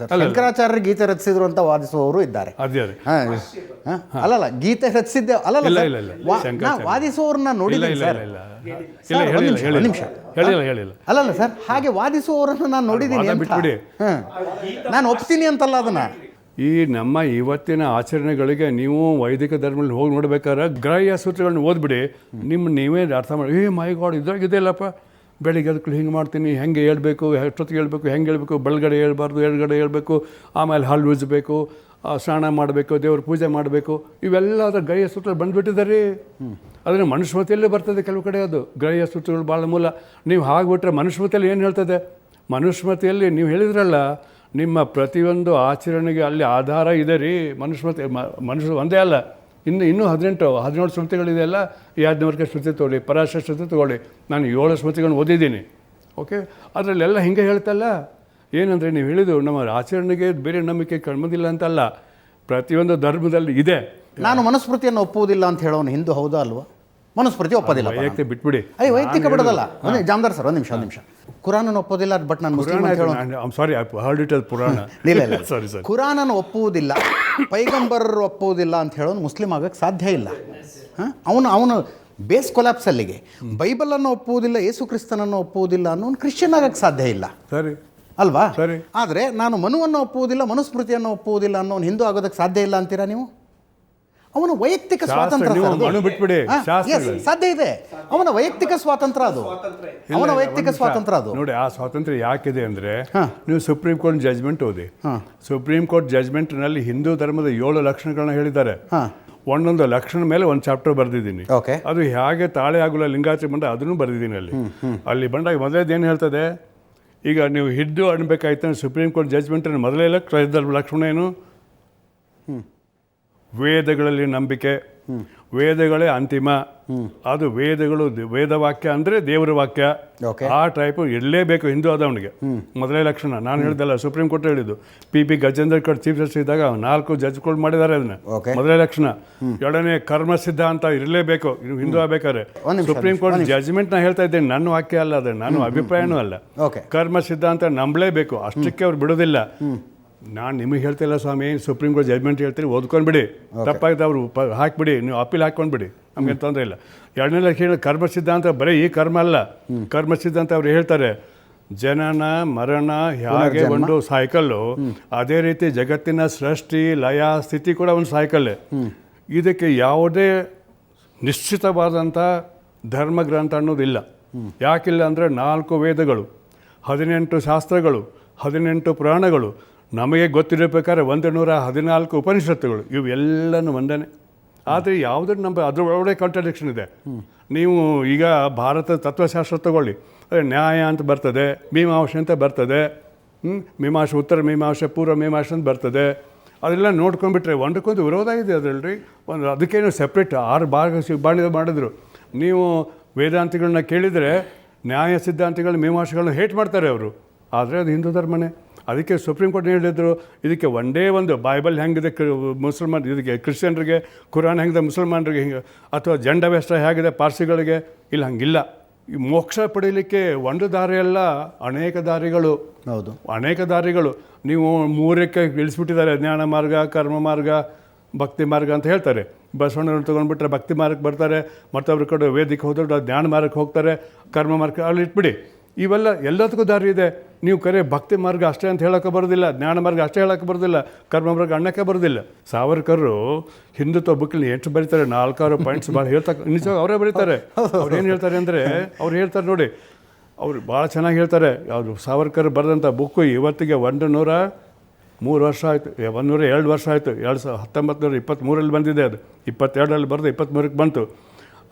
Sir, ಶಂಕರಾಚಾರ್ಯರು ಗೀತೆ ರಚಿಸಿದ್ರು ಅಂತ ವಾದಿಸುವವರು ಇದ್ದಾರೆ. ಅಲ್ಲಲ್ಲ, ಗೀತೆ ರಚಿಸಿದ್ದೆ ಅಲ್ಲಲ್ಲ, ವಾದಿಸುವವ್ರನ್ನ ನೋಡಿದ್ದೀನಿ ಸರ್. ಅಲ್ಲಲ್ಲ ಸರ್, ಹಾಗೆ ವಾದಿಸುವವರನ್ನು ನಾನು ನೋಡಿದ್ದೀನಿ. ನಾನು ಒಪ್ತೀನಿ ಅಂತಲ್ಲ ಅದನ್ನ. ಈ ನಮ್ಮ ಇವತ್ತಿನ ಆಚರಣೆಗಳಿಗೆ ನೀವು ವೈದಿಕ ಧರ್ಮದಲ್ಲಿ ಹೋಗಿ ನೋಡ್ಬೇಕಾದ್ರೆ ಗ್ರಾಹ್ಯ ಸೂತ್ರಗಳನ್ನ ಓದ್ಬಿಡಿ, ನೀವೇ ಅರ್ಥ ಮಾಡಿ, ಮೈ ಗಾಡ್ ಇದ್ರಾಗಿದೆಯಲ್ಲಪ್ಪ, ಬೆಳಿಗ್ಗೆ ಅದಕ್ಕೆ ಹಿಂಗೆ ಮಾಡ್ತೀನಿ, ಹೆಂಗೆ ಹೇಳ್ಬೇಕು, ಎಷ್ಟೊತ್ತಿಗೆ ಹೇಳ್ಬೇಕು, ಹೆಂಗೆ ಹೇಳ್ಬೇಕು, ಬೆಳಗಡೆ ಹೇಳ್ಬಾರ್ದು, ಎಡಗಡೆ ಹೇಳ್ಬೇಕು, ಆಮೇಲೆ ಹಲ್ಲು ಉಜ್ಜಬೇಕು, ಸ್ನಾನ ಮಾಡಬೇಕು, ದೇವ್ರ ಪೂಜೆ ಮಾಡಬೇಕು, ಇವೆಲ್ಲ ಅದರ ಗ್ರಾಹ್ಯ ಸೂತ್ರ ಬಂದುಬಿಟ್ಟಿದ್ದಾರೆ. ಅದನ್ನು ಮನುಸ್ಮೃತಿಯಲ್ಲೇ ಬರ್ತದೆ ಕೆಲವು ಕಡೆ. ಅದು ಗ್ರಾಹ್ಯ ಸೂತ್ರಗಳು ಭಾಳ ಮೂಲ. ನೀವು ಹಾಗ್ಬಿಟ್ರೆ ಮನುಸ್ಮೃತಿಯಲ್ಲಿ ಏನು ಹೇಳ್ತದೆ? ಮನುಸ್ಮೃತಿಯಲ್ಲಿ ನೀವು ಹೇಳಿದ್ರಲ್ಲ, ನಿಮ್ಮ ಪ್ರತಿಯೊಂದು ಆಚರಣೆಗೆ ಅಲ್ಲಿ ಆಧಾರ ಇದೆ ರೀ. ಮನುಷ್ಯ ಒಂದೇ ಅಲ್ಲ, ಇನ್ನೂ 17 ಸ್ಮೃತಿಗಳಿದೆಯಲ್ಲ. ಯಾಜ್ಞವಲ್ಕ್ಯ ಸ್ಮೃತಿ ತೊಗೊಳ್ಳಿ, ಪರಾಶರ ಸ್ಮೃತಿ ತೊಗೊಳ್ಳಿ, ನಾನು 7 ಸ್ಮೃತಿಗಳನ್ನು ಓದಿದ್ದೀನಿ. ಓಕೆ, ಅದರಲ್ಲೆಲ್ಲ ಹಿಂಗೆ ಹೇಳ್ತಲ್ಲ. ಏನಂದರೆ ನೀವು ಹೇಳಿದ್ದು ನಮ್ಮ ಆಚರಣೆಗೆ ಬೇರೆ ನಂಬಿಕೆ ಕಣ್ಮದಿಲ್ಲ ಅಂತಲ್ಲ, ಪ್ರತಿಯೊಂದು ಧರ್ಮದಲ್ಲಿ ಇದೆ. ನಾನು ಮನುಸ್ಮೃತಿಯನ್ನು ಒಪ್ಪುವುದಿಲ್ಲ ಅಂತ ಹೇಳೋನು ಹಿಂದೂ ಹೌದಾ ಅಲ್ವಾ? ಮನುಸ್ಮೃತಿ ಒಪ್ಪೋದಿಲ್ಲ, ವೈಯಕ್ತಿಕ ಬಿಟ್ಬಿಡಿ. ವೈಯಕ್ತಿಕ ಬಿಡೋದಲ್ಲ. ಜಾಮದಾರ್ ಸರ್, ಒಂದು ನಿಮಿಷ. ಕುರಾನನ್ನು ಒಪ್ಪೋದಿಲ್ಲ, ಬಟ್ ನಾನು ಮುಸ್ಲಿಂ ಅಂತ ಹೇಳೋನು. ಸಾರಿ, ಹರ್ಡ್ ಇಟ್ ಪುರಾಣ. ಇಲ್ಲ ಸಾರಿ ಸರ್, ಕುರಾನನ್ನು ಒಪ್ಪುವುದಿಲ್ಲ, ಪೈಗಂಬರರು ಒಪ್ಪುವುದಿಲ್ಲ ಅಂತ ಹೇಳೋನು ಮುಸ್ಲಿಂ ಆಗಕ್ಕೆ ಸಾಧ್ಯ ಇಲ್ಲ. ಅವನು ಬೇಸ್ ಕೊಲ್ಯಾಪ್ಸ್ ಅಲ್ಲಿಗೆ. ಬೈಬಲನ್ನು ಒಪ್ಪುವುದಿಲ್ಲ, ಯೇಸು ಕ್ರಿಸ್ತನನ್ನು ಒಪ್ಪುವುದಿಲ್ಲ ಅನ್ನೋನು ಕ್ರಿಶ್ಚಿಯನ್ ಆಗಕ್ಕೆ ಸಾಧ್ಯ ಇಲ್ಲ. ಸರಿ ಅಲ್ವಾ? ಸರಿ. ಆದರೆ ನಾನು ಮನುವನ್ನು ಒಪ್ಪುವುದಿಲ್ಲ, ಮನುಸ್ಮೃತಿಯನ್ನು ಒಪ್ಪುವುದಿಲ್ಲ ಅನ್ನೋನು ಹಿಂದೂ ಆಗೋದಕ್ಕೆ ಸಾಧ್ಯ ಇಲ್ಲ ಅಂತೀರಾ ನೀವು? ಅವನ ವೈಯಕ್ತಿಕ ಸ್ವಾತಂತ್ರ್ಯ ಬಿಟ್ಬಿಡಿ, ಸಾಧ್ಯ ಇದೆ. ಅವನ ವೈಯಕ್ತಿಕ ಸ್ವಾತಂತ್ರ್ಯ ಅದು, ಅವನ ವೈಯಕ್ತಿಕ ಸ್ವಾತಂತ್ರ್ಯ ಅದು. ನೋಡಿ, ಆ ಸ್ವಾತಂತ್ರ್ಯ ಯಾಕಿದೆ ಅಂದರೆ, ನೀವು ಸುಪ್ರೀಂ ಕೋರ್ಟ್ ಜಜ್ಮೆಂಟ್ ಓದಿ. ಸುಪ್ರೀಂ ಕೋರ್ಟ್ ಜಜ್ಮೆಂಟ್ನಲ್ಲಿ ಹಿಂದೂ ಧರ್ಮದ 7 ಲಕ್ಷಣಗಳನ್ನ ಹೇಳಿದ್ದಾರೆ. ಒಂದೊಂದು ಲಕ್ಷಣ ಮೇಲೆ ಒಂದು ಚಾಪ್ಟರ್ ಬರೆದಿದ್ದೀನಿ. ಅದು ಹೇಗೆ ತಾಳೆ ಆಗುಲ್ಲ ಲಿಂಗಾಯತ ಬಂದ ಅದನ್ನು ಬರೆದಿದ್ದೀನಿ. ಅಲ್ಲಿ ಬಂದಾಗ ಮೊದಲೇದೇನು ಹೇಳ್ತದೆ, ಈಗ ನೀವು ಹಿದ್ದು ಅನ್ಬೇಕಾಯ್ತು ಸುಪ್ರೀಂ ಕೋರ್ಟ್ ಜಜ್ಮೆಂಟನ್ನು ಮೊದಲೇ ಲಕ್ಷಣ ಏನು? ವೇದಗಳಲ್ಲಿ ನಂಬಿಕೆ, ವೇದಗಳೇ ಅಂತಿಮ. ಅದು ವೇದಗಳು, ವೇದವಾಕ್ಯ ಅಂದರೆ ದೇವರ ವಾಕ್ಯ, ಆ ಟೈಪು ಇರಲೇಬೇಕು ಹಿಂದೂ ಆದವನಿಗೆ. ಮೊದಲೇ ಲಕ್ಷಣ ನಾನು ಹೇಳ್ದಲ್ಲ, ಸುಪ್ರೀಂ ಕೋರ್ಟ್ ಹೇಳಿದ್ದು. P Gajendra cut chief justice ಇದ್ದಾಗ 4 ಜಡ್ಜ್ಗಳು ಮಾಡಿದ್ದಾರೆ ಅದನ್ನ. ಮೊದಲೇ ಲಕ್ಷಣ. ಎರಡನೇ, ಕರ್ಮ ಸಿದ್ಧಾಂತ ಇರಲೇಬೇಕು ಹಿಂದೂ ಆಗ್ಬೇಕಾದ್ರೆ. ಸುಪ್ರೀಂ ಕೋರ್ಟ್ ಜಜ್ಮೆಂಟ್ ನಾ ಹೇಳ್ತಾ ಇದ್ದೇನೆ, ನನ್ನ ವಾಕ್ಯ ಅಲ್ಲ, ಅದು ನನ್ನ ಅಭಿಪ್ರಾಯನೂ ಅಲ್ಲ. ಕರ್ಮ ಸಿದ್ಧಾಂತ ನಂಬಲೇಬೇಕು, ಅಷ್ಟಕ್ಕೆ ಅವ್ರು ಬಿಡೋದಿಲ್ಲ. ನಾನು ನಿಮಗೆ ಹೇಳ್ತಿಲ್ಲ ಸ್ವಾಮಿ, ಸುಪ್ರೀಂ ಕೋರ್ಟ್ ಜಜ್ಮೆಂಟ್ ಹೇಳ್ತೀರಿ, ಓದ್ಕೊಂಡ್ಬಿಡಿ, ತಪ್ಪಾಗಿದೆ ಅವರು ಹಾಕಿಬಿಡಿ, ನೀವು ಅಪೀಲ್ ಹಾಕ್ಕೊಂಡ್ಬಿಡಿ, ನಮಗೆ ತೊಂದರೆ ಇಲ್ಲ. ಎರಡನೇ ಲಕ್ಷಣ ಕರ್ಮ ಸಿದ್ಧಾಂತ ಬರೀ ಈ ಕರ್ಮ ಅಲ್ಲ. ಕರ್ಮ ಸಿದ್ಧಾಂತ ಅವ್ರು ಹೇಳ್ತಾರೆ, ಜನನ ಮರಣ ಹೇಗೆ ಒಂದು ಸೈಕಲ್ಲು, ಅದೇ ರೀತಿ ಜಗತ್ತಿನ ಸೃಷ್ಟಿ ಲಯ ಸ್ಥಿತಿ ಕೂಡ ಒಂದು ಸೈಕಲ್ಲೇ. ಇದಕ್ಕೆ ಯಾವುದೇ ನಿಶ್ಚಿತವಾದಂಥ ಧರ್ಮಗ್ರಂಥ ಅನ್ನೋದಿಲ್ಲ. ಯಾಕಿಲ್ಲ ಅಂದರೆ 4 ವೇದಗಳು, 18 ಶಾಸ್ತ್ರಗಳು, 18 ಪುರಾಣಗಳು, ನಮಗೆ ಗೊತ್ತಿರಬೇಕಾದ್ರೆ 114 ಉಪನಿಷತ್ತುಗಳು, ಇವೆಲ್ಲನೂ ಒಂದನೇ. ಆದರೆ ಯಾವುದನ್ನು ಅದರೊಳಗಡೆ ಕಾಂಟ್ರಡಿಕ್ಷನ್ ಇದೆ. ನೀವು ಈಗ ಭಾರತದ ತತ್ವಶಾಸ್ತ್ರ ತಗೊಳ್ಳಿ, ನ್ಯಾಯ ಅಂತ ಬರ್ತದೆ, ಮೀಮಾಂಸೆ ಅಂತ ಬರ್ತದೆ, ಮೀಮಾಂಸೆ, ಉತ್ತರ ಮೀಮಾಂಸೆ, ಪೂರ್ವ ಮೀಮಾಂಸೆ ಅಂತ ಬರ್ತದೆ. ಅದೆಲ್ಲ ನೋಡ್ಕೊಂಡ್ಬಿಟ್ರೆ ಒಂದಕ್ಕೊಂದು ವಿರೋಧ ಇದೆ ಅದರಲ್ಲಿ. ಅದಕ್ಕೇನು ಸೆಪ್ರೇಟ್ 6 ಭಾಗ ಮಾಡಿದ್ರು. ನೀವು ವೇದಾಂತಿಗಳನ್ನ ಕೇಳಿದರೆ ನ್ಯಾಯ ಸಿದ್ಧಾಂತಿಗಳು ಮೀಮಾಂಸೆಗಳನ್ನ ಹೇಟ್ ಮಾಡ್ತಾರೆ ಅವರು. ಆದರೆ ಅದು ಹಿಂದೂ ಧರ್ಮನೇ. ಅದಕ್ಕೆ ಸುಪ್ರೀಂ ಕೋರ್ಟ್ ಹೇಳಿದ್ರು, ಇದಕ್ಕೆ ಒಂದೇ ಒಂದು ಬೈಬಲ್ ಹೆಂಗಿದೆ ಮುಸಲ್ಮಾನ್, ಇದಕ್ಕೆ ಕ್ರಿಶ್ಚಿಯನ್ರಿಗೆ, ಕುರಾನ್ ಹೆಂಗಿದೆ ಮುಸಲ್ಮಾನರಿಗೆ, ಹಿಂಗೆ, ಅಥವಾ ಜಂಡವೆಷ್ಟ ಹೇಗಿದೆ ಪಾರ್ಸಿಗಳಿಗೆ, ಇಲ್ಲ, ಹಂಗಿಲ್ಲ. ಈ ಮೋಕ್ಷ ಪಡೀಲಿಕ್ಕೆ ಒಂದು ದಾರಿ ಅಲ್ಲ, ಅನೇಕ ದಾರಿಗಳು. ಹೌದು, ಅನೇಕ ದಾರಿಗಳು. ನೀವು 3ಕ್ಕೆ ಇಳಿಸ್ಬಿಟ್ಟಿದ್ದಾರೆ, ಜ್ಞಾನ ಮಾರ್ಗ, ಕರ್ಮ ಮಾರ್ಗ, ಭಕ್ತಿ ಮಾರ್ಗ ಅಂತ ಹೇಳ್ತಾರೆ. ಬಸವಣ್ಣವ್ರನ್ನ ತೊಗೊಂಡ್ಬಿಟ್ರೆ ಭಕ್ತಿ ಮಾರ್ಗಕ್ಕೆ ಬರ್ತಾರೆ, ಮತ್ತೊಬ್ಬರ ಕಡೆ ವೇದಿಕೆ ಹೋದ್ರೆ ಜ್ಞಾನ ಮಾರ್ಗಕ್ಕೆ ಹೋಗ್ತಾರೆ, ಕರ್ಮ ಮಾರ್ಗ ಅಲ್ಲಿ ಇಟ್ಬಿಡಿ. ಇವೆಲ್ಲ ಎಲ್ಲದಕ್ಕೂ ದಾರಿ ಇದೆ. ನೀವು ಕರೆ ಭಕ್ತಿ ಮಾರ್ಗ ಅಷ್ಟೇ ಅಂತ ಹೇಳೋಕ್ಕೆ ಬರೋದಿಲ್ಲ, ಜ್ಞಾನ ಮಾರ್ಗ ಅಷ್ಟೇ ಹೇಳೋಕ್ಕೆ ಬರೋದಿಲ್ಲ, ಕರ್ಮ ಮಾರ್ಗ ಅನ್ನೋಕ್ಕೆ ಬರೋದಿಲ್ಲ. ಸಾವರ್ಕರು ಹಿಂದುತ್ವ ಬುಕ್ಕಲ್ಲಿ ಎಷ್ಟು ಬರೀತಾರೆ, 4 ಪಾಯಿಂಟ್ಸ್ ಭಾಳ ಹೇಳ್ತಕ್ಕ, ನಿಜ ಅವರೇ ಬರೀತಾರೆ. ಅವ್ರು ಏನು ಹೇಳ್ತಾರೆ ಅಂದರೆ, ಅವ್ರು ಹೇಳ್ತಾರೆ ನೋಡಿ, ಅವ್ರು ಭಾಳ ಚೆನ್ನಾಗಿ ಹೇಳ್ತಾರೆ. ಅವರು ಸಾವರ್ಕರ್ ಬರೆದಂಥ ಬುಕ್ಕು ಇವತ್ತಿಗೆ 103 ವರ್ಷ ಆಯಿತು, 102 ವರ್ಷ ಆಯಿತು. 1923 ಬಂದಿದೆ ಅದು, 22 ಬರೆದು 23ಕ್ಕೆ ಬಂತು.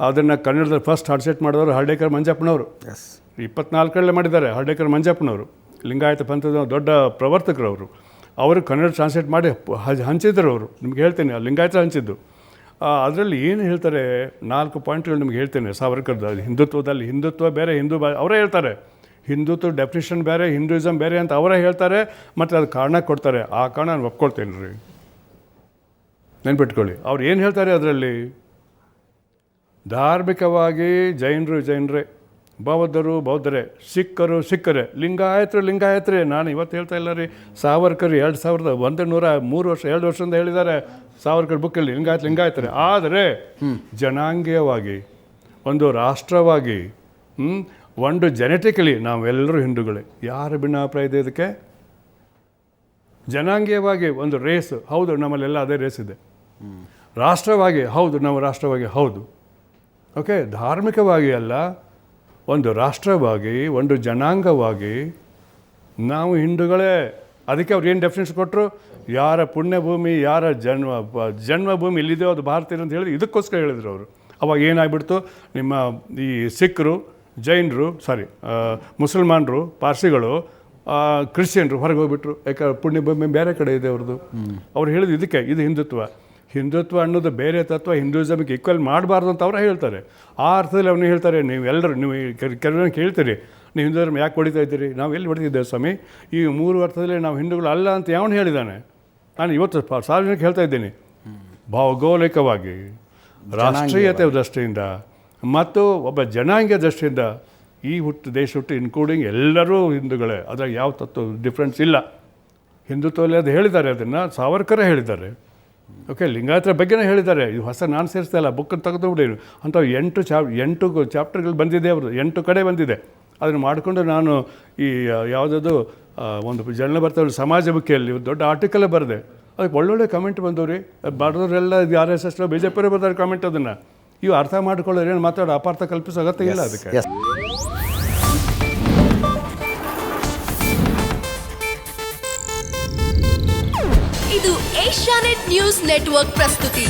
ಅದನ್ನು ಕನ್ನಡದಲ್ಲಿ ಫಸ್ಟ್ ಹಾಡ್ಸೆಟ್ ಮಾಡಿದವರು ಹರ್ಡೇಕರ್ ಮಂಜಪ್ಪನವರು. 24 ಮಾಡಿದ್ದಾರೆ ಹರ್ಡೇಕರ್ ಮಂಜಪ್ಪನವರು, ಲಿಂಗಾಯತ ಪಂಥದ ದೊಡ್ಡ ಪ್ರವರ್ತಕರು ಅವರು. ಅವರು ಕನ್ನಡ ಟ್ರಾನ್ಸ್ಲೇಟ್ ಮಾಡಿ ಹಂಚಿದ್ರು ಅವರು. ನಿಮ್ಗೆ ಹೇಳ್ತೇನೆ, ಲಿಂಗಾಯತ ಹಂಚಿದ್ದು. ಅದರಲ್ಲಿ ಏನು ಹೇಳ್ತಾರೆ, 4 ಪಾಯಿಂಟ್ಗಳು ನಿಮ್ಗೆ ಹೇಳ್ತೇನೆ. ಸಾವರ್ಕರ್ದು ಹಿಂದುತ್ವದಲ್ಲಿ, ಹಿಂದುತ್ವ ಬೇರೆ, ಅವರೇ ಹೇಳ್ತಾರೆ. ಹಿಂದುತ್ವ ಡೆಫಿನಿಷನ್ ಬೇರೆ, ಹಿಂದೂಯಿಸಮ್ ಬೇರೆ ಅಂತ ಅವರೇ ಹೇಳ್ತಾರೆ. ಮತ್ತು ಅದು ಕಾರಣ ಕೊಡ್ತಾರೆ. ಆ ಕಾರಣ ನಾನು ಒಪ್ಕೊಳ್ತೇನೆ ರೀ, ನೆನ್ಪಿಟ್ಕೊಳ್ಳಿ. ಅವ್ರು ಏನು ಹೇಳ್ತಾರೆ ಅದರಲ್ಲಿ, ಧಾರ್ಮಿಕವಾಗಿ ಜೈನರೇ, ಬೌದ್ಧರು ಬೌದ್ಧರೇ, ಸಿಖ್ಖರು ಸಿಖ್ಖರೇ, ಲಿಂಗಾಯತರೇ. ನಾನು ಇವತ್ತು ಹೇಳ್ತಾ ಇಲ್ಲ ರೀ, ಸಾವರ್ಕರ್ 2 ವರ್ಷದಿಂದ ಹೇಳಿದ್ದಾರೆ ಸಾವರ್ಕರ್ ಬುಕ್ಕಲ್ಲಿ ಲಿಂಗಾಯತರೇ. ಆದರೆ ಜನಾಂಗೀಯವಾಗಿ, ಒಂದು ರಾಷ್ಟ್ರವಾಗಿ, ಒಂದು ಜೆನೆಟಿಕಲಿ ನಾವೆಲ್ಲರೂ ಹಿಂದೂಗಳೇ. ಯಾರ ಭಿನ್ನಾಭಿಪ್ರಾಯ ಇದೆ ಇದಕ್ಕೆ? ಜನಾಂಗೀಯವಾಗಿ ಒಂದು ರೇಸ್, ಹೌದು ನಮ್ಮಲ್ಲೆಲ್ಲ ಅದೇ ರೇಸ್ ಇದೆ. ರಾಷ್ಟ್ರವಾಗಿ, ಹೌದು ನಾವು ರಾಷ್ಟ್ರವಾಗಿ, ಹೌದು. ಓಕೆ, ಧಾರ್ಮಿಕವಾಗಿ ಅಲ್ಲ, ಒಂದು ರಾಷ್ಟ್ರವಾಗಿ, ಒಂದು ಜನಾಂಗವಾಗಿ ನಾವು ಹಿಂದೂಗಳೇ. ಅದಕ್ಕೆ ಅವ್ರು ಏನು ಡೆಫಿನೇಷನ್ ಕೊಟ್ಟರು? ಯಾರ ಪುಣ್ಯಭೂಮಿ, ಯಾರ ಜನ್ಮಭೂಮಿ ಇಲ್ಲಿದೆಯೋ ಅದು ಭಾರತೀಯ ಅಂತ ಹೇಳಿದ್ರು. ಇದಕ್ಕೋಸ್ಕರ ಹೇಳಿದ್ರು ಅವರು. ಅವಾಗ ಏನಾಗ್ಬಿಡ್ತು, ನಿಮ್ಮ ಈ ಸಿಖ್ರು, ಜೈನರು, ಮುಸಲ್ಮಾನರು, ಪಾರ್ಸಿಗಳು, ಕ್ರಿಶ್ಚಿಯನ್ರು ಹೊರಗೆ ಹೋಗ್ಬಿಟ್ರು. ಯಾಕೆ? ಪುಣ್ಯಭೂಮಿ ಬೇರೆ ಕಡೆ ಇದೆ ಅವ್ರದ್ದು. ಅವ್ರು ಹೇಳಿದ್ರು ಇದಕ್ಕೆ, ಇದು ಹಿಂದುತ್ವ ಅನ್ನೋದು ಬೇರೆ ತತ್ವ, ಹಿಂದೂಯಿಸಮ್ಗೆ ಈಕ್ವಲ್ ಮಾಡಬಾರ್ದು ಅಂತ ಅವ್ರು ಹೇಳ್ತಾರೆ. ಆ ಅರ್ಥದಲ್ಲಿ ಅವನು ಹೇಳ್ತಾರೆ, ನೀವು ಕೆಲವೊಂದು ಕೇಳ್ತೀರಿ, ನೀವು ಹಿಂದೂ ಧರ್ಮ ಯಾಕೆ ಹೊಡಿತಾ ಇದ್ದೀರಿ? ನಾವು ಎಲ್ಲಿ ಹೊಡಿತಿದ್ದೇವೆ ಸ್ವಾಮಿ? ಈ 3 ಅರ್ಥದಲ್ಲಿ ನಾವು ಹಿಂದೂಗಳು ಅಲ್ಲ ಅಂತ ಯಾವನು ಹೇಳಿದ್ದಾನೆ? ನಾನು ಇವತ್ತು ಸಾರ್ವಜನಿಕ ಹೇಳ್ತಾ ಇದ್ದೀನಿ, ಭೌಗೋಳಿಕವಾಗಿ, ರಾಷ್ಟ್ರೀಯತೆ ದೃಷ್ಟಿಯಿಂದ ಮತ್ತು ಒಬ್ಬ ಜನಾಂಗೀಯ ದೃಷ್ಟಿಯಿಂದ ಈ ದೇಶ ಹುಟ್ಟು ಇನ್ಕ್ಲೂಡಿಂಗ್ ಎಲ್ಲರೂ ಹಿಂದೂಗಳೇ. ಅದ್ರಾಗ ಯಾವ ತತ್ವ ಡಿಫ್ರೆನ್ಸ್ ಇಲ್ಲ. ಹಿಂದುತ್ವದಲ್ಲಿ ಅದು ಹೇಳಿದ್ದಾರೆ, ಅದನ್ನು ಸಾವರ್ಕರೇ ಹೇಳಿದ್ದಾರೆ. ಓಕೆ, ಲಿಂಗಾಯತರ ಬಗ್ಗೆನೇ ಹೇಳಿದ್ದಾರೆ. ಇದು ಹೊಸ ನಾನು ಸೇರಿಸ್ತಾ ಇಲ್ಲ, ಬುಕ್ಕನ್ನು ತೆಗೆದುಬಿಡಿ ಅಂತ 8 ಚಾಪ್ಟರ್ಗಳು ಬಂದಿದೆ, ಅವ್ರದ್ದು 8 ಕಡೆ ಬಂದಿದೆ. ಅದನ್ನು ಮಾಡಿಕೊಂಡು ನಾನು ಈ ಯಾವುದದು ಒಂದು ಜನ ಬರ್ತಾರೆ ಸಮಾಜ ಬುಕ್ಕಿಯಲ್ಲಿ ದೊಡ್ಡ ಆರ್ಟಿಕಲೇ ಬರೆದೆ. ಅದಕ್ಕೆ ಒಳ್ಳೊಳ್ಳೆ ಕಮೆಂಟ್ ಬಂದವ್ರಿ. ಬರೆದವರೆಲ್ಲ RSS BJP ಬರ್ತಾರೆ ಕಾಮೆಂಟ್. ಅದನ್ನು ಇವು ಅರ್ಥ ಮಾಡ್ಕೊಳ್ಳೋರು ಏನು ಮಾತಾಡೋ ಅಪಾರ್ಥ ಕಲ್ಪಿಸೋ ಅಗತ್ಯ ಇಲ್ಲ ಅದಕ್ಕೆ. ಇದು ಏಷ್ಯಾನೆಟ್ ನ್ಯೂಸ್ ನೆಟ್ವರ್ಕ್ ಪ್ರಸ್ತುತಿ.